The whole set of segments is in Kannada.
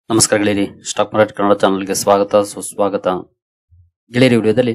ನಮಸ್ಕಾರ ಗೆಳೆಯರಿ, ಸ್ಟಾಕ್ ಮಾರ್ಕೆಟ್ ಕನ್ನಡ ಚಾನಲ್ಗೆ ಸ್ವಾಗತ ಸುಸ್ವಾಗತ. ಗೆಳೆಯರಿ, ವಿಡಿಯೋದಲ್ಲಿ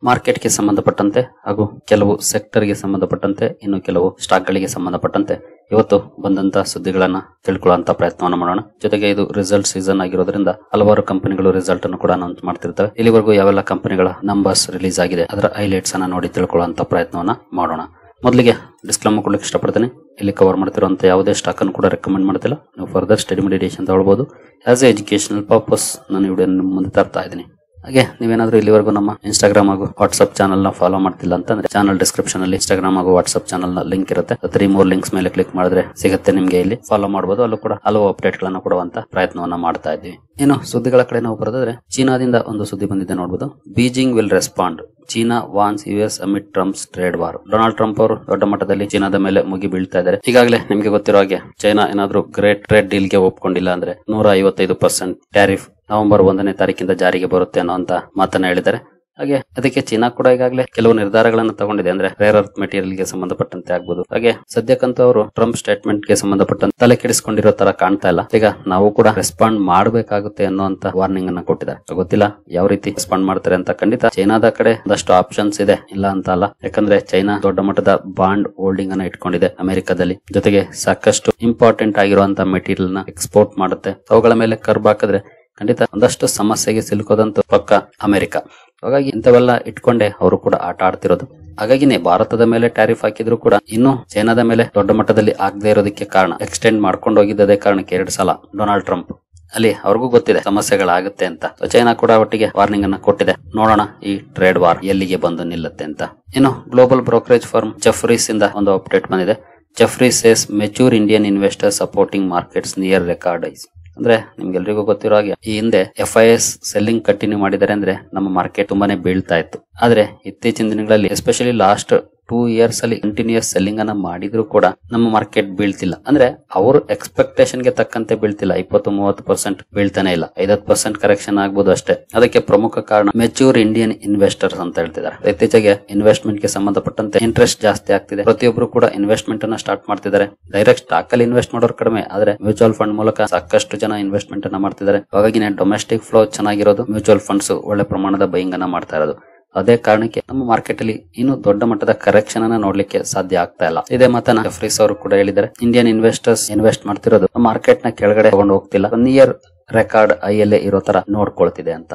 ಮಾರ್ಕೆಟ್ಗೆ ಸಂಬಂಧಪಟ್ಟಂತೆ ಹಾಗೂ ಕೆಲವು ಸೆಕ್ಟರ್ಗೆ ಸಂಬಂಧಪಟ್ಟಂತೆ ಇನ್ನು ಕೆಲವು ಸ್ಟಾಕ್ಗಳಿಗೆ ಸಂಬಂಧಪಟ್ಟಂತೆ ಇವತ್ತು ಬಂದಂತ ಸುದ್ದಿಗಳನ್ನ ತಿಳ್ಕೊಳ್ಳುವಂತ ಪ್ರಯತ್ನವನ್ನು ಮಾಡೋಣ. ಜೊತೆಗೆ ಇದು ರಿಸಲ್ಟ್ ಸೀಸನ್ ಆಗಿರೋದ್ರಿಂದ ಹಲವಾರು ಕಂಪನಿಗಳು ರಿಸಲ್ಟ್ ಅನ್ನು ಕೂಡ ಅನೌನ್ಸ್ ಮಾಡ್ತಿರ್ತವೆ. ಇಲ್ಲಿವರೆಗೂ ಯಾವೆಲ್ಲ ಕಂಪನಿಗಳ ನಂಬರ್ಸ್ ರಿಲೀಸ್ ಆಗಿದೆ ಅದರ ಹೈಲೈಟ್ಸ್ ಅನ್ನ ನೋಡಿ ತಿಳ್ಕೊಳ್ಳುವಂತ ಪ್ರಯತ್ನವನ್ನ ಮಾಡೋಣ. ಮೊದಲಿಗೆ ಡಿಸ್ಕ್ಲೇಮರ್ ಕೊಡ್ಲಿಕ್ಕೆ ಇಷ್ಟಪಡ್ತೇನೆ. ಇಲ್ಲಿ ಕವರ್ ಮಾಡ್ತಿರುವಂತ ಯಾವುದೇ ಸ್ಟಾಕ್ ಅನ್ನು ಕೂಡ ರೆಕಮೆಂಡ್ ಮಾಡ್ತಿಲ್ಲ. ನೀವು ಫರ್ದರ್ ಸ್ಟಡಿ ಮೆಡಿಟೇಷನ್ ತಗೊಳ್ಬಹುದು. ಆಸ್ ಎ ಎಜುಕೇಶನಲ್ ಪರ್ಪಸ್ ನಾನು ವಿಡಿಯೋ ಮುಂದೆ ತರ್ತಾ ಇದ್ದೀನಿ. ಹಾಗೆ ನೀವೇನಾದ್ರೂ ಇಲ್ಲಿವರೆಗೂ ನಮ್ಮ ಇನ್ಸ್ಟಾಗ್ರಾಮ್ ಹಾಗೂ ವಾಟ್ಸ್ಆಪ್ ಚಾನಲ್ ನ ಫಾಲೋ ಮಾಡ್ತಿಲ್ಲ ಅಂತಂದ್ರೆ ಚಾನಲ್ ಡಿಸ್ಕ್ರಿಪ್ಷನ್ ಅಲ್ಲಿ ಇನ್ಸ್ಟಾಗ್ರಾಮ್ ಹಾಗೂ ವಾಟ್ಸ್ಆಪ್ ಚಾನಲ್ ನ ಲಿಂಕ್ ಇರುತ್ತೆ. 3 ಲಿಂಕ್ಸ್ ಮೇಲೆ ಕ್ಲಿಕ್ ಮಾಡಿದ್ರೆ ಸಿಗುತ್ತೆ ನಿಮ್ಗೆ. ಇಲ್ಲಿ ಫಾಲೋ ಮಾಡಬಹುದು. ಅಲ್ಲೂ ಕೂಡ ಹಲವು ಅಪ್ಡೇಟ್ ಗಳನ್ನ ಕೊಡುವಂತ ಪ್ರಯತ್ನವನ್ನ ಮಾಡ್ತಾ ಇದ್ದೀವಿ. ಇನ್ನು ಸುದ್ದಿಗಳ ಕಡೆ ನಾವು ಬರೋದಾದ್ರೆ ಚೀನಾದಿಂದ ಒಂದು ಸುದ್ದಿ ಬಂದಿದೆ ನೋಡಬಹುದು. Beijing will respond, China warns US amid Trump's trade war. Donald Trump ಅವರು ದೊಡ್ಡ ಮಟ್ಟದಲ್ಲಿ ಚೀನಾದ ಮೇಲೆ ಮುಗಿ ಬೀಳ್ತಾ ಇದ್ದಾರೆ. ಈಗಾಗಲೇ ನಿಮಗೆ ಗೊತ್ತಿರೋ ಹಾಗೆ ಚೈನಾ ಏನಾದ್ರೂ ಗ್ರೇಟ್ ಟ್ರೇಡ್ ಡೀಲ್ ಗೆ ಒಪ್ಕೊಂಡಿಲ್ಲ ಅಂದ್ರೆ 155% ಟ್ಯಾರಿಫ್ ನವೆಂಬರ್ 1ನೇ ತಾರೀಕಿಂದ ಜಾರಿಗೆ ಬರುತ್ತೆ ಅನ್ನುವಂತ ಮಾತನ್ನ ಹೇಳಿದ್ದಾರೆ. ಹಾಗೆ ಅದಕ್ಕೆ ಚೀನಾ ಕೂಡ ಈಗಾಗಲೇ ಕೆಲವು ನಿರ್ಧಾರಗಳನ್ನು ತಗೊಂಡಿದೆ. ಅಂದ್ರೆ ರೇರ್ ಅರ್ತ್ ಮೆಟೀರಿಯಲ್ ಗೆ ಸಂಬಂಧಪಟ್ಟಂತೆ ಆಗ್ಬಹುದು. ಹಾಗೆ ಸದ್ಯಕ್ಕಂತೂ ಅವರು ಟ್ರಂಪ್ ಸ್ಟೇಟ್ಮೆಂಟ್ ಗೆ ಸಂಬಂಧಪಟ್ಟಂತೆ ತಲೆ ಕೆಡಿಸಿಕೊಂಡಿರೋ ತರ ಕಾಣ್ತಾ ಇಲ್ಲ. ಈಗ ನಾವು ಕೂಡ ರೆಸ್ಪಾಂಡ್ ಮಾಡಬೇಕಾಗುತ್ತೆ ಅನ್ನುವಂತ ವಾರ್ನಿಂಗ್ ಅನ್ನ ಕೊಟ್ಟಿದ್ದಾರೆ. ಗೊತ್ತಿಲ್ಲ ಯಾವ ರೀತಿ ರೆಸ್ಪಾಂಡ್ ಮಾಡ್ತಾರೆ ಅಂತ. ಖಂಡಿತ ಚೈನಾದ ಕಡೆ ಒಂದಷ್ಟು ಆಪ್ಷನ್ಸ್ ಇದೆ, ಇಲ್ಲ ಅಂತ ಅಲ್ಲ. ಯಾಕಂದ್ರೆ ಚೈನಾ ದೊಡ್ಡ ಮಟ್ಟದ ಬಾಂಡ್ ಹೋಲ್ಡಿಂಗ್ ಅನ್ನ ಇಟ್ಕೊಂಡಿದೆ ಅಮೆರಿಕದಲ್ಲಿ. ಜೊತೆಗೆ ಸಾಕಷ್ಟು ಇಂಪಾರ್ಟೆಂಟ್ ಆಗಿರುವಂತ ಮೆಟೀರಿಯಲ್ ನ ಎಕ್ಸ್ಪೋರ್ಟ್ ಮಾಡುತ್ತೆ. ಅವುಗಳ ಮೇಲೆ ಕರ್ಬ್ ಹಾಕಿದ್ರೆ ಖಂಡಿತ ಒಂದಷ್ಟು ಸಮಸ್ಯೆಗೆ ಸಿಲುಕೋದಂತೂ ಪಕ್ಕ ಅಮೆರಿಕ. ಹಾಗಾಗಿ ಇಂಥವೆಲ್ಲ ಇಟ್ಕೊಂಡೆ ಅವರು ಕೂಡ ಆಟ ಆಡ್ತಿರೋದು. ಹಾಗಾಗಿನೇ ಭಾರತದ ಮೇಲೆ ಟ್ಯಾರಿಫ್ ಹಾಕಿದ್ರು ಕೂಡ ಇನ್ನು ಚೈನಾದ ಮೇಲೆ ದೊಡ್ಡ ಮಟ್ಟದಲ್ಲಿ ಆಗದೆ ಇರೋದಕ್ಕೆ ಕಾರಣ ಎಕ್ಸ್ಟೆಂಡ್ ಮಾಡ್ಕೊಂಡು ಹೋಗಿದ್ದೇ ಕಾರಣಕ್ಕೆ 2 ಸಲ ಡೊನಾಲ್ಡ್ ಟ್ರಂಪ್ ಅಲ್ಲಿ ಅವ್ರಿಗೂ ಗೊತ್ತಿದೆ ಸಮಸ್ಯೆಗಳಾಗುತ್ತೆ ಅಂತ. ಚೈನಾ ಕೂಡ ಒಟ್ಟಿಗೆ ವಾರ್ನಿಂಗ್ ಅನ್ನ ಕೊಟ್ಟಿದೆ. ನೋಡೋಣ ಈ ಟ್ರೇಡ್ ವಾರ್ ಎಲ್ಲಿಗೆ ಬಂದು ನಿಲ್ಲುತ್ತೆ ಅಂತ. ಇನ್ನು ಗ್ಲೋಬಲ್ ಬ್ರೋಕರೇಜ್ ಫರ್ಮ್ ಜೆಫ್ರೀಸ್ ಇಂದ ಒಂದು ಅಪ್ಡೇಟ್ ಬಂದಿದೆ. Jefferies says mature Indian investor supporting markets near record ice. ಅಂದ್ರೆ ನಿಮ್ಗೆಲ್ರಿಗೂ ಗೊತ್ತಿರೋ ಹಾಗೆ ಈ ಹಿಂದೆ FIS ಸೆಲ್ಲಿಂಗ್ ಕಂಟಿನ್ಯೂ ಮಾಡಿದ್ದಾರೆ ಅಂದ್ರೆ ನಮ್ಮ ಮಾರ್ಕೆಟ್ ತುಂಬಾನೇ ಬೀಳ್ತಾ ಇತ್ತು. ಆದ್ರೆ ಇತ್ತೀಚಿನ ದಿನಗಳಲ್ಲಿ ಎಸ್ಪೆಷಲಿ ಲಾಸ್ಟ್ 2 ಇಯರ್ಸ್ ಅಲ್ಲಿ ಕಂಟಿನ್ಯೂಸ್ ಸೆಲ್ಲಿಂಗ್ ಅನ್ನ ಮಾಡಿದ್ರು ಕೂಡ ನಮ್ಮ ಮಾರ್ಕೆಟ್ ಬೀಳ್ತಿಲ್ಲ. ಅಂದ್ರೆ ಅವ್ರ ಎಕ್ಸ್ಪೆಕ್ಟೇಷನ್ ಗೆ ತಕ್ಕಂತೆ ಬೀಳ್ತಿಲ್ಲ. 20-30% ಬೀಳ್ತಾನೆ ಇಲ್ಲ. 50% ಕರೆಕ್ಷನ್ ಆಗ್ಬೋದು ಅಷ್ಟೇ. ಅದಕ್ಕೆ ಪ್ರಮುಖ ಕಾರಣ ಮೆಚೂರ್ ಇಂಡಿಯನ್ ಇನ್ವೆಸ್ಟರ್ಸ್ ಅಂತ ಹೇಳ್ತಿದ್ದಾರೆ. ಇತ್ತೀಚೆಗೆ ಇನ್ವೆಸ್ಟ್ಮೆಂಟ್ ಗೆ ಸಂಬಂಧಪಟ್ಟಂತೆ ಇಂಟ್ರೆಸ್ಟ್ ಜಾಸ್ತಿ ಆಗ್ತಿದೆ. ಪ್ರತಿಯೊಬ್ರು ಕೂಡ ಇನ್ವೆಸ್ಟ್ಮೆಂಟ್ ಅನ್ನ ಸ್ಟಾರ್ಟ್ ಮಾಡ್ತಿದ್ದಾರೆ. ಡೈರೆಕ್ಟ್ ಸ್ಟಾಕ್ ಅಲ್ಲಿ ಇನ್ವೆಸ್ಟ್ ಮಾಡೋರು ಕಡಿಮೆ, ಆದ್ರೆ ಮ್ಯೂಚುವಲ್ ಫಂಡ್ ಮೂಲಕ ಸಾಕಷ್ಟು ಜನ ಇನ್ವೆಸ್ಟ್ಮೆಂಟ್ ಅನ್ನ ಮಾಡ್ತಿದ್ದಾರೆ. ಹಾಗಾಗಿ ಡೊಮೆಸ್ಟಿಕ್ ಫ್ಲೋ ಚೆನ್ನಾಗಿರೋದು, ಮ್ಯೂಚುವಲ್ ಫಂಡ್ಸ್ ಒಳ್ಳೆ ಪ್ರಮಾಣದ ಬೈಯಿಂಗ್ ಅನ್ನ ಮಾಡ್ತಾ ಇರೋದು. ಅದೇ ಕಾರಣಕ್ಕೆ ನಮ್ಮ ಮಾರ್ಕೆಟ್ ಅಲ್ಲಿ ಇನ್ನು ದೊಡ್ಡ ಮಟ್ಟದ ಕರೆಕ್ಷನ್ ಅನ್ನ ನೋಡ್ಲಿಕ್ಕೆ ಸಾಧ್ಯ ಆಗ್ತಾ ಇಲ್ಲ. ಇದೇ ಮಾತನ್ನ ಜೆಫ್ರೀಸ್ ಅವರು ಕೂಡ ಹೇಳಿದ್ದಾರೆ. ಇಂಡಿಯನ್ ಇನ್ವೆಸ್ಟರ್ಸ್ ಇನ್ವೆಸ್ಟ್ ಮಾಡ್ತಿರೋದು ಮಾರ್ಕೆಟ್ ನ ಕೆಳಗಡೆ ತಗೊಂಡು ಹೋಗ್ತಿಲ್ಲ, 1 ಇಯರ್ ರೆಕಾರ್ಡ್ ಐಯಲ್ಲೇ ಇರೋ ತರ ನೋಡ್ಕೊಳ್ತಿದೆ ಅಂತ.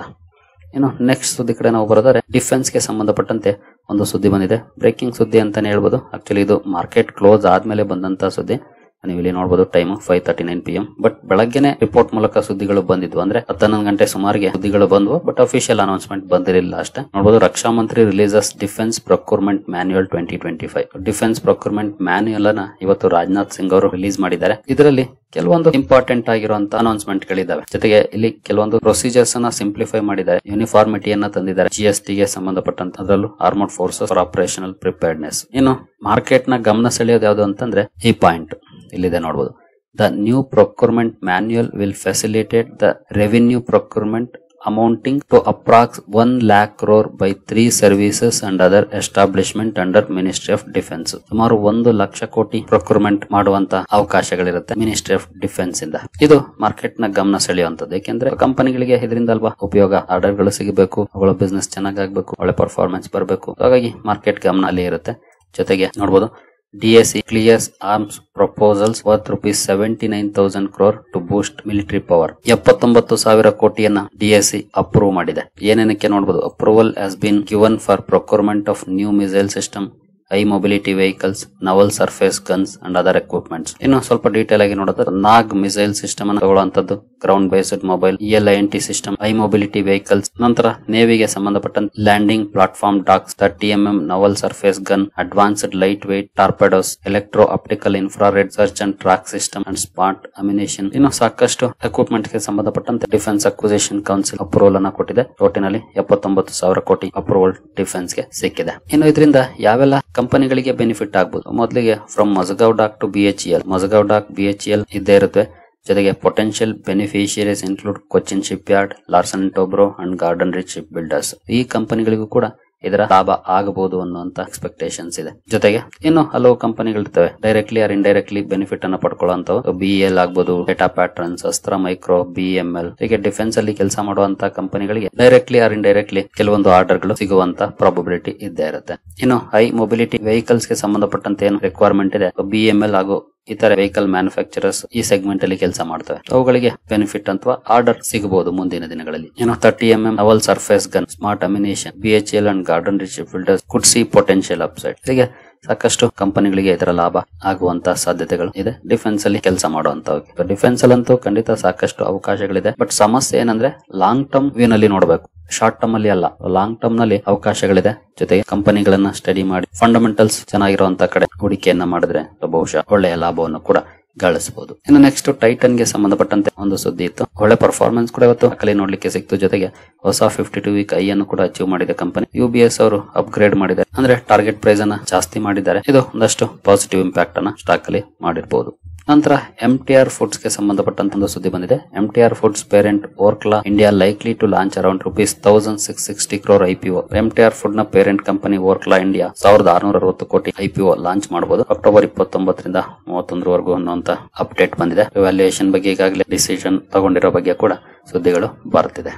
ಇನ್ನು ನೆಕ್ಸ್ಟ್ ಸುದ್ದಿ ಕಡೆ ನಾವು ಬರೋದಾದ್ರೆ ಡಿಫೆನ್ಸ್ ಗೆ ಸಂಬಂಧಪಟ್ಟಂತೆ ಒಂದು ಸುದ್ದಿ ಬಂದಿದೆ. ಬ್ರೇಕಿಂಗ್ ಸುದ್ದಿ ಅಂತಾನೆ ಹೇಳ್ಬೋದು. ಆಕ್ಚುಲಿ ಇದು ಮಾರ್ಕೆಟ್ ಕ್ಲೋಸ್ ಆದ್ಮೇಲೆ ಬಂದಂತ ಸುದ್ದಿ. ನೀವು ಇಲ್ಲಿ ನೋಡಬಹುದು ಟೈಮ್ 5:39 PM. ಬಟ್ ಬೆಳಗ್ಗೆನೆ ರಿಪೋರ್ಟ್ ಮೂಲಕ ಸುದ್ದಿಗಳು ಬಂದಿದ್ವು. ಅಂದ್ರೆ 11 ಗಂಟೆ ಸುಮಾರಿಗೆ ಸುದ್ದಿಗಳು ಬಂದ್ವು. ಬಟ್ ಅಫಿಷಿಯಲ್ ಅನೌನ್ಸ್ಮೆಂಟ್ ಬಂದಿರಲಿಲ್ಲ ಅಷ್ಟೇ. ನೋಡಬಹುದು ರಕ್ಷಾ ಮಂತ್ರಿ releases defence procurement manual 2025. Defence procurement manual ಅನ್ನ ಇವತ್ತು ರಾಜನಾಥ್ ಸಿಂಗ್ ಅವರು ರಿಲೀಸ್ ಮಾಡಿದ್ದಾರೆ. ಇದರಲ್ಲಿ ಕೆಲವೊಂದು ಇಂಪಾರ್ಟೆಂಟ್ ಆಗಿರುವಂತ ಅನೌನ್ಸ್ಮೆಂಟ್ ಗಳಿದಾವೆ. ಜೊತೆಗೆ ಇಲ್ಲಿ ಕೆಲವೊಂದು ಪ್ರೊಸೀಜರ್ಸ್ ಅನ್ನ ಸಿಂಪ್ಲಿಫೈ ಮಾಡಿದ್ದಾರೆ. ಯೂನಿಫಾರ್ಮಿಟಿಯನ್ನ ತಂದಿದ್ದಾರೆ GST ಗೆ ಸಂಬಂಧಪಟ್ಟಂತ. ಅದರಲ್ಲೂ armed forces for operational preparedness. ಇನ್ನು ಮಾರ್ಕೆಟ್ ನ ಗಮನ ಸೆಳೆಯೋದು ಯಾವುದು ಅಂತಂದ್ರೆ ಈ ಪಾಯಿಂಟ್ ಇಲ್ಲಿದೆ ನೋಡಬಹುದು. The new procurement manual will facilitate the revenue procurement amounting to approx 1 lakh crore by 3 services and other establishment under ministry of defence. ಸುಮಾರು 1 ಲಕ್ಷ ಕೋಟಿ ಪ್ರೊಕ್ಯೂರ್ಮೆಂಟ್ ಮಾಡುವಂತ ಅವಕಾಶಗಳಿರುತ್ತೆ ಮಿನಿಸ್ಟ್ರಿ ಆಫ್ ಡಿಫೆನ್ಸ್ ಇಂದ. ಇದು ಮಾರ್ಕೆಟ್ ನ ಗಮನ ಸೆಳೆಯುವಂತದ್ದು. ಯಾಕೆಂದ್ರೆ ಕಂಪನಿಗಳಿಗೆ ಇದರಿಂದ ಅಲ್ವಾ ಉಪಯೋಗ. ಆರ್ಡರ್ ಗಳು ಸಿಗಬೇಕು, ಅವುಗಳ ಬಿಸ್ನೆಸ್ ಚೆನ್ನಾಗಾಗಬೇಕು, ಒಳ್ಳೆ ಪರ್ಫಾರ್ಮೆನ್ಸ್ ಬರಬೇಕು. ಹಾಗಾಗಿ ಮಾರ್ಕೆಟ್ ಗಮನ ಅಲ್ಲಿ ಇರುತ್ತೆ. ಜೊತೆಗೆ ನೋಡಬಹುದು DSC clears arms proposals worth rupees 79,000 crore to boost military power. 79,000 ಕೋಟಿಯನ್ನ DSC ಅಪ್ರೂವ್ ಮಾಡಿದೆ. ಏನೇನಕ್ಕೆ ನೋಡಬಹುದು. Approval has been given for procurement of new missile system, high mobility vehicles, naval surface guns and other equipments. ಇನ್ನು ಸ್ವಲ್ಪ ಡೀಟೇಲ್ ಆಗಿ ನೋಡಿದ್ರೆ ನಾಗ್ ಮಿಸೈಲ್ ಸಿಸ್ಟಮ್ ಅನ್ನು ತಗೊಳ್ಳುವಂತದ್ದು, ground based mobile ELINT system, high mobility vehicles. ನಂತರ ನೇವಿಗೆ ಸಂಬಂಧಪಟ್ಟಂತ landing platform docks, 30 mm naval surface gun, advanced light weight torpedoes, electro optical infrared search and track system and smart ammunition. ಇನ್ನು ಸಾಕಷ್ಟು ಎಕ್ವಿಪ್ಮೆಂಟ್ ಗೆ ಸಂಬಂಧಪಟ್ಟಂತೆ ಡಿಫೆನ್ಸ್ ಅಕ್ವಿಸಿಷನ್ ಕೌನ್ಸಿಲ್ ಅಪ್ರೂವಲ್ ಅನ್ನ ಕೊಟ್ಟಿದೆ. ಟೋಟಲಿ 79,000 ಕೋಟಿ ಅಪ್ರೂವಲ್ ಡಿಫೆನ್ಸ್ ಗೆ ಸಿಕ್ಕಿದೆ. ಇನ್ನು ಇದರಿಂದ ಯಾವೆಲ್ಲ ಕಂಪನಿಗಳಿಗೆ ಬೆನಿಫಿಟ್ ಆಗಬಹುದು. ಮೊದಲಿಗೆ from Mazagon dock to BHEL. Mazagon dock BHEL ಇದ್ದೇ ಇರುತ್ತೆ. ಜೊತೆಗೆ potential beneficiaries include Cochin shipyard, Larsen and Toubro and Garden Reach Shipbuilders. ಈ ಕಂಪನಿಗಳಿಗೂ ಕೂಡ ಇದರ ಲಾಭ ಆಗಬಹುದು ಅನ್ನುವಂತ ಎಕ್ಸ್ಪೆಕ್ಟೇಷನ್ಸ್ ಇದೆ. ಜೊತೆಗೆ ಇನ್ನು ಹಲವು ಕಂಪನಿಗಳಿರ್ತವೆ ಡೈರೆಕ್ಟ್ಲಿ ಆರ್ ಇಂಡೈರೆಕ್ಟ್ಲಿ ಬೆನಿಫಿಟ್ ಅನ್ನ ಪಡ್ಕೊಳ್ಳುವಂತವು. BEL ಆಗ್ಬಹುದು, ಡೇಟಾ ಪ್ಯಾಟರ್ನ್ಸ್, ಅಸ್ತ್ರ ಮೈಕ್ರೋ, BML ಹೀಗೆ ಡಿಫೆನ್ಸ್ ಅಲ್ಲಿ ಕೆಲಸ ಮಾಡುವಂತ ಕಂಪನಿಗಳಿಗೆ ಡೈರೆಕ್ಟ್ಲಿ ಆರ್ ಇಂಡೈರೆಕ್ಟ್ಲಿ ಕೆಲವೊಂದು ಆರ್ಡರ್ ಗಳು ಸಿಗುವಂತ ಪ್ರಾಬಬಿಲಿಟಿ ಇದ್ದೇ ಇರುತ್ತೆ. ಇನ್ನು ಹೈ ಮೊಬಿಲಿಟಿ ವೆಹಿಕಲ್ಸ್ ಗೆ ಸಂಬಂಧಪಟ್ಟಂತೆ ಏನು ರಿಕ್ವೈರ್ಮೆಂಟ್ ಇದೆ, BML ಹಾಗೂ ಇತರ ವೆಹಿಕಲ್ ಮ್ಯಾನುಫ್ಯಾಕ್ಚರರ್ಸ್ ಈ ಸೆಗ್ಮೆಂಟ್ ಅಲ್ಲಿ ಕೆಲಸ ಮಾಡ್ತವೆ. ಅವುಗಳಿಗೆ ಬೆನಿಫಿಟ್ ಅಥವಾ ಆರ್ಡರ್ ಸಿಗಬಹುದು ಮುಂದಿನ ದಿನಗಳಲ್ಲಿ. ಏನು 30mm naval surface gun, smart ammunition, BHL and Garden Reach builders could see potential upside. ಹೀಗೆ ಸಾಕಷ್ಟು ಕಂಪನಿಗಳಿಗೆ ಇದರ ಲಾಭ ಆಗುವಂತ ಸಾಧ್ಯತೆಗಳು ಇದೆ ಡಿಫೆನ್ಸ್ ಅಲ್ಲಿ ಕೆಲಸ ಮಾಡುವಂತವ್ರಿಗೆ. ಡಿಫೆನ್ಸ್ ಅಲ್ಲಂತೂ ಖಂಡಿತ ಸಾಕಷ್ಟು ಅವಕಾಶಗಳಿದೆ. ಬಟ್ ಸಮಸ್ಯೆ ಏನಂದ್ರೆ ಲಾಂಗ್ ಟರ್ಮ್ ವ್ಯೂ ನಲ್ಲಿ ನೋಡಬೇಕು, ಶಾರ್ಟ್ ಟರ್ಮ್ ಅಲ್ಲಿ ಅಲ್ಲ. ಲಾಂಗ್ ಟರ್ಮ್ ನಲ್ಲಿ ಅವಕಾಶಗಳಿದೆ. ಜೊತೆಗೆ ಕಂಪನಿಗಳನ್ನ ಸ್ಟಡಿ ಮಾಡಿ ಫಂಡಮೆಂಟಲ್ಸ್ ಚೆನ್ನಾಗಿರುವಂತ ಕಡೆ ಹೂಡಿಕೆಯನ್ನ ಮಾಡಿದ್ರೆ ಬಹುಶಃ ಒಳ್ಳೆಯ ಲಾಭವನ್ನು ಕೂಡ ಗಳಿಸಬಹುದು. ಇನ್ನು ನೆಕ್ಸ್ಟ್ ಟೈಟನ್ ಗೆ ಸಂಬಂಧಪಟ್ಟಂತೆ ಒಂದು ಸುದ್ದಿ ಇತ್ತು. ಒಳ್ಳೆ ಪರ್ಫಾರ್ಮೆನ್ಸ್ ಕೂಡ ಇವತ್ತು ಕಲೆ ನೋಡ್ಲಿಕ್ಕೆ ಸಿಕ್ತು. ಜೊತೆಗೆ ಹೊಸ 52 ವೀಕ್ ಐ ಅನ್ನು ಕೂಡ ಅಚೀವ್ ಮಾಡಿದ ಕಂಪನಿ. UBS ಅವರು ಅಪ್ಗ್ರೇಡ್ ಮಾಡಿದ್ದಾರೆ, ಅಂದ್ರೆ ಟಾರ್ಗೆಟ್ ಪ್ರೈಸ್ ಅನ್ನ ಜಾಸ್ತಿ ಮಾಡಿದ್ದಾರೆ. ಇದು ಒಂದಷ್ಟು ಪಾಸಿಟಿವ್ ಇಂಪ್ಯಾಕ್ಟ್ ಅನ್ನ ಸ್ಟಾಕ್ ಅಲ್ಲಿ ಮಾಡಿರಬಹುದು. ನಂತರ MTR ಫುಡ್ಸ್ ಗೆ ಸಂಬಂಧಪಟ್ಟಂತ ಒಂದು ಸುದ್ದಿ ಬಂದಿದೆ. MTR foods parent Orkla India likely to launch around ₹1660 crore IPO. MTR food ನ parent company Orkla India 1660 crore IPO launch ಮಾಡಬಹುದು ಅಕ್ಟೋಬರ್ 29 ರಿಂದ 31 ವರೆಗೂ ಅನ್ನುವಂತ ಅಪ್ಡೇಟ್ ಬಂದಿದೆ. ವ್ಯಾಲ್ಯೂಯೇಷನ್ ಬಗ್ಗೆ ಈಗಾಗಲೇ ಡಿಸಿಷನ್ ತಗೊಂಡಿರೋ ಬಗ್ಗೆ ಕೂಡ ಸುದ್ದಿಗಳು ಬರ್ತಿದೆ.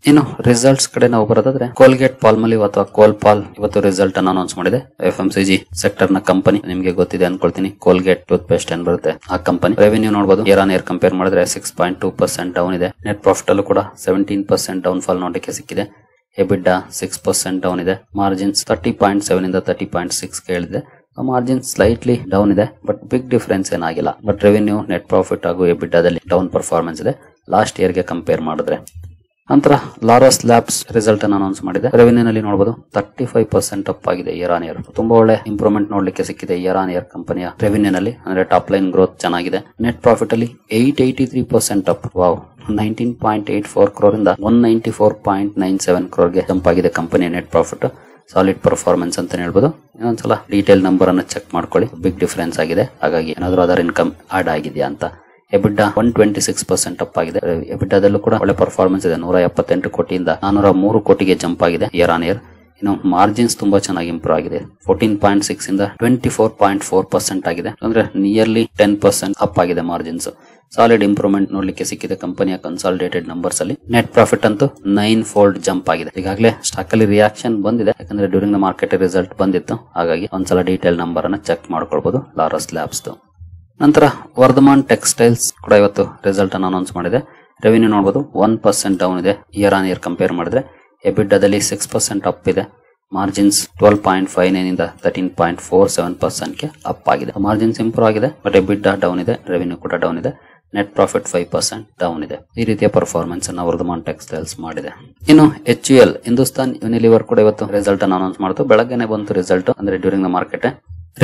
ಇನ್ನು ರಿಸಲ್ಟ್ಸ್ ಕಡೆ ನಾವು ಬರೋದಾದ್ರೆ ಕೋಲ್ಗೇಟ್ ಪಾಲ್ಮಲಿವ್ ಅಥವಾ ಕೋಲ್ಪಾಲ್ ಇವತ್ತು ರಿಸಲ್ಟ್ ಅನ್ನು ಅನೌನ್ಸ್ ಮಾಡಿದೆ. FMCG ಸೆಕ್ಟರ್ ನ ಕಂಪನಿ, ನಿಮಗೆ ಗೊತ್ತಿದೆ ಅನ್ಕೊಳ್ತೀನಿ. ಕೋಲ್ಗೇಟ್ ಟೂತ್ ಪೇಸ್ಟ್ ಏನ್ ಬರುತ್ತೆ ಆ ಕಂಪನಿ. ರೆವೆನ್ಯೂ ನೋಡಬಹುದು ಇಯರ್ ಆನ್ ಇಯರ್ ಕಂಪೇರ್ ಮಾಡಿದ್ರೆ 6.2% ಡೌನ್ ಇದೆ. ನೆಟ್ ಪ್ರಾಫಿಟ್ ಅಲ್ಲೂ ಕೂಡ 17% ಡೌನ್ ಫಾಲ್ ನೋಡಲಿಕ್ಕೆ ಸಿಕ್ಕಿದೆ. EBITDA 6% ಡೌನ್ ಇದೆ. ಮಾರ್ಜಿನ್ಸ್ 30.7 ಇಂದ 30.6 ಕೇಳಿದೆ. ಮಾರ್ಜಿನ್ ಸ್ಲೈಟ್ಲಿ ಡೌನ್ ಇದೆ, ಬಟ್ ಬಿಗ್ ಡಿಫರೆನ್ಸ್ ಏನಾಗಿಲ್ಲ. ಬಟ್ ರೆವೆನ್ಯೂ, ನೆಟ್ ಪ್ರಾಫಿಟ್ ಹಾಗೂ EBITDA ದಲ್ಲಿ ಡೌನ್ ಪರ್ಫಾರ್ಮೆನ್ಸ್ ಇದೆ ಲಾಸ್ಟ್ ಇಯರ್ ಗೆ ಕಂಪೇರ್ ಮಾಡಿದ್ರೆ. ನಂತರ ಲಾರಸ್ ಲ್ಯಾಬ್ಸ್ ರಿಸಲ್ಟ್ ಅನ್ನು ಅನೌನ್ಸ್ ಮಾಡಿದೆ. ರೆವೆನ್ಯೂ ನಲ್ಲಿ ನೋಡಬಹುದು 35% ಅಪ್ ಆಗಿದೆ ಇಯರ್ ಆನ್ ಇಯರ್. ತುಂಬಾ ಒಳ್ಳೆ ಇಂಪ್ರೂವ್ಮೆಂಟ್ ನೋಡ್ಲಿಕ್ಕೆ ಸಿಕ್ಕಿದೆ ಇಯರ್ ಆನ್ ಇಯರ್ ಕಂಪನಿಯ ರೆವೆನ್ಯೂ ನಲ್ಲಿ. ಅಂದ್ರೆ ಟಾಪ್ ಲೈನ್ ಗ್ರೋತ್ ಚೆನ್ನಾಗಿದೆ. ನೆಟ್ ಪ್ರಾಫಿಟ್ ಅಲ್ಲಿ 883% ಅಪ್. ವಾವ್, 19.84 crore ಇಂದ 194.97 crore ಗೆ ಜಂಪ್ ಆಗಿದೆ ಕಂಪನಿಯ ನೆಟ್ ಪ್ರಾಫಿಟ್. ಸಾಲಿಡ್ ಪರ್ಫಾರ್ಮೆನ್ಸ್ ಅಂತ ಹೇಳ್ಬೋದು. ಇನ್ನೊಂದ್ಸಲ ಡೀಟೇಲ್ ನಂಬರ್ ಅನ್ನು ಚೆಕ್ ಮಾಡ್ಕೊಳ್ಳಿ. ಬಿಗ್ ಡಿಫರೆನ್ಸ್ ಆಗಿದೆ, ಹಾಗಾಗಿ ಏನಾದ್ರೂ ಅದರ್ ಇನ್ಕಮ್ ಆಡ್ ಆಗಿದೆಯಾ ಅಂತ. EBITDA 126% ಅಪ್ ಆಗಿದೆ. EBITDA ದಲ್ಲೂ ಕೂಡ ಒಳ್ಳೆ ಪರ್ಫಾರ್ಮೆನ್ಸ್ ಇದೆ. 178 ಕೋಟಿಯಿಂದ 403 ಕೋಟಿಗೆ ಜಂಪ್ ಆಗಿದೆ ಇಯರ್ ಆನ್ ಇಯರ್. ಇನ್ನು ಮಾರ್ಜಿನ್ಸ್ ತುಂಬಾ ಚೆನ್ನಾಗಿ ಇಂಪ್ರೂವ್ ಆಗಿದೆ. 14.6 ಇಂದ 24.4% ಆಗಿದೆ. ಅಂದ್ರೆ ನಿಯರ್ಲಿ 10% ಅಪ್ ಆಗಿದೆ ಮಾರ್ಜಿನ್ಸ್. ಸಾಲಿಡ್ ಇಂಪ್ರೂವ್ಮೆಂಟ್ ನೋಡ್ಲಿಕ್ಕೆ ಸಿಕ್ಕಿದೆ ಕಂಪನಿಯ ಕನ್ಸಾಲಿಡೇಟೆಡ್ ನಂಬರ್ಸ್ ಅಲ್ಲಿ. ನೆಟ್ ಪ್ರಾಫಿಟ್ ಅಂತೂ 9 ಫೋಲ್ಡ್ ಜಂಪ್ ಆಗಿದೆ. ಈಗಾಗಲೇ ಸ್ಟಾಕ್ ಅಲ್ಲಿ ರಿಯಾಕ್ಷನ್ ಬಂದಿದೆ, ಯಾಕಂದ್ರೆ ಡ್ಯೂರಿಂಗ್ ದ ಮಾರ್ಕೆಟ್ ರಿಸಲ್ಟ್ ಬಂದಿತ್ತು. ಹಾಗಾಗಿ ಒಂದ್ಸಲ ಡೀಟೇಲ್ ನಂಬರ್ ಅನ್ನ ಚೆಕ್ ಮಾಡ್ಕೊಳ್ಬಹುದು ಲಾರಸ್ ಲ್ಯಾಬ್ಸ್. ನಂತರ ವರ್ಧಮಾನ್ ಟೆಕ್ಸ್ಟೈಲ್ಸ್ ಕೂಡ ಇವತ್ತು ರಿಸಲ್ಟ್ ಅನ್ನು ಅನೌನ್ಸ್ ಮಾಡಿದೆ. ರೆವೆನ್ಯೂ ನೋಡಬಹುದು 1% ಡೌನ್ ಇದೆ ಇಯರ್ ಆನ್ ಇಯರ್ ಕಂಪೇರ್ ಮಾಡಿದ್ರೆ. EBITDA ದಲ್ಲಿ 6% ಅಪ್ ಇದೆ. ಮಾರ್ಜಿನ್ಸ್ 12.59 ಇಂದ 13.47% ಗೆ ಅಪ್ ಆಗಿದೆ. ಮಾರ್ಜಿನ್ಸ್ ಇಂಪ್ರೂವ್ ಆಗಿದೆ, ಬಟ್ EBITDA ಡೌನ್ ಇದೆ. ರೆವೆನ್ಯೂ ಕೂಡ ಡೌನ್ ಇದೆ. ನೆಟ್ ಪ್ರಾಫಿಟ್ 5% ಡೌನ್ ಇದೆ. ಈ ರೀತಿಯ ಪರ್ಫಾರ್ಮೆನ್ಸ್ ಅನ್ನು ವರ್ಧಮಾನ್ ಟೆಕ್ಸ್ಟೈಲ್ಸ್ ಮಾಡಿದೆ. ಇನ್ನು HUL ಹಿಂದೂಸ್ತಾನ್ ಯೂನಿಲಿವರ್ ಕೂಡ ಇವತ್ತು ರಿಸಲ್ಟ್ ಅನ್ನು ಅನೌನ್ಸ್ ಮಾಡಿತು. ಬೆಳಗ್ಗೆನೆ ಬಂತು ರಿಸಲ್ಟ್, ಅಂದ್ರೆ during the market.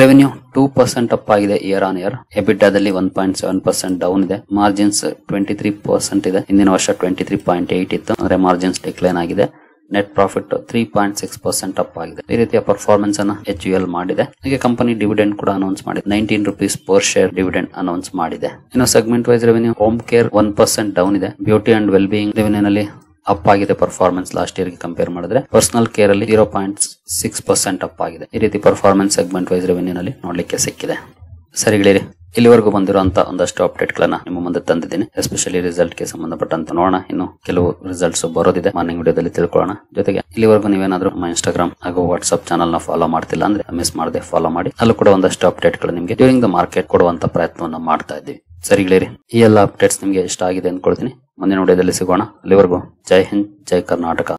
Revenue 2% up ಆಗಿದೆ ಇಯರ್ ಆನ್ ಇಯರ್. EBITDA ದಲ್ಲಿ 1.7% ಡೌನ್ ಇದೆ. ಮಾರ್ಜಿನ್ಸ್ 23% ಇದೆ. ಹಿಂದಿನ ವರ್ಷ 23.8 ಇತ್ತು, ಅಂದ್ರೆ ಮಾರ್ಜಿನ್ಸ್ ಡಿಕ್ಲೈನ್ ಆಗಿದೆ. ನೆಟ್ ಪ್ರಾಫಿಟ್ 3.6% ಅಪ್ ಆಗಿದೆ. ಈ ರೀತಿಯ ಪರ್ಫಾರ್ಮೆನ್ಸ್ ಅನ್ನು HUL ಮಾಡಿದೆ. ಹೀಗೆ ಕಂಪನಿ ಡಿವಿಡೆಂಡ್ ಕೂಡ ಅನೌನ್ಸ್ ಮಾಡಿದೆ. 19 rupees per share dividend announce ಮಾಡಿದೆ. ಇನ್ನು segment wise revenue home care 1% down ಇದೆ. Beauty and well being revenue ನಲ್ಲಿ ಅಪ್ ಆಗಿದೆ ಪರ್ಫಾರ್ಮೆನ್ಸ್ ಲಾಸ್ಟ್ ಇಯರ್ ಗೆ ಕಂಪೇರ್ ಮಾಡಿದ್ರೆ. ಪರ್ಸನಲ್ ಕೇರ್ ಅಲ್ಲಿ 0.6% ಅಪ್ ಆಗಿದೆ. ಈ ರೀತಿ ಪರ್ಫಾರ್ಮೆನ್ಸ್ ಸೆಗ್ಮೆಂಟ್ ವೈಸ್ ರೆವೆನ್ಯೂ ನಲ್ಲಿ ನೋಡ್ಲಿಕ್ಕೆ ಸಿಕ್ಕಿದೆ. ಸರಿಗಳಿರಿ, ಇಲ್ಲಿವರೆಗೂ ಬಂದಿರುವಂತ ಒಂದಷ್ಟು ಅಪ್ಡೇಟ್ ಗಳನ್ನ ನಿಮ್ಮ ಮುಂದೆ ತಂದಿದ್ದೀನಿ. ಎಸ್ಪೆಷಲಿ ರಿಸಲ್ಟ್ ಗೆ ಸಂಬಂಧಪಟ್ಟಂತ ನೋಡೋಣ. ಇನ್ನು ಕೆಲವು ರಿಸಲ್ಟ್ಸ್ ಬರೋದಿದೆ, ಮಾರ್ನಿಂಗ್ ವಿಡಿಯೋದಲ್ಲಿ ತಿಳ್ಕೊಳ್ಳೋಣ. ಜೊತೆಗೆ ಇಲ್ಲಿವರೆಗೂ ನೀವೇನಾದ್ರೂ ನಮ್ಮ ಇನ್ಸ್ಟಾಗ್ರಾಮ್ ಹಾಗೂ ವಾಟ್ಸ್ಆಪ್ ಚಾನಲ್ ನ ಫಾಲೋ ಮಾಡ್ತಿಲ್ಲ ಅಂದ್ರೆ ಮಿಸ್ ಮಾಡದೆ ಫಾಲೋ ಮಾಡಿ. ಅಲ್ಲೂ ಕೂಡ ಒಂದಷ್ಟು ಅಪ್ಡೇಟ್ ಗಳು ನಿಮಗೆ ಡ್ಯೂರಿಂಗ್ ದ ಮಾರ್ಕೆಟ್ ಕೊಡುವಂತ ಪ್ರಯತ್ನವನ್ನ ಮಾಡ್ತಾ ಇದ್ದೀವಿ. ಸರಿಗಳಿರಿ, ಈ ಎಲ್ಲ ಅಪ್ಡೇಟ್ಸ್ ನಿಮಗೆ ಇಷ್ಟ ಆಗಿದೆ ಅನ್ಕೊಳ್ತೀನಿ. ಮುಂದಿನ ವಿಡಿಯೋದಲ್ಲಿ ಸಿಗೋಣ. ಅಲ್ಲಿವರೆಗೂ ಜೈ ಹಿಂದ್, ಜೈ ಕರ್ನಾಟಕ.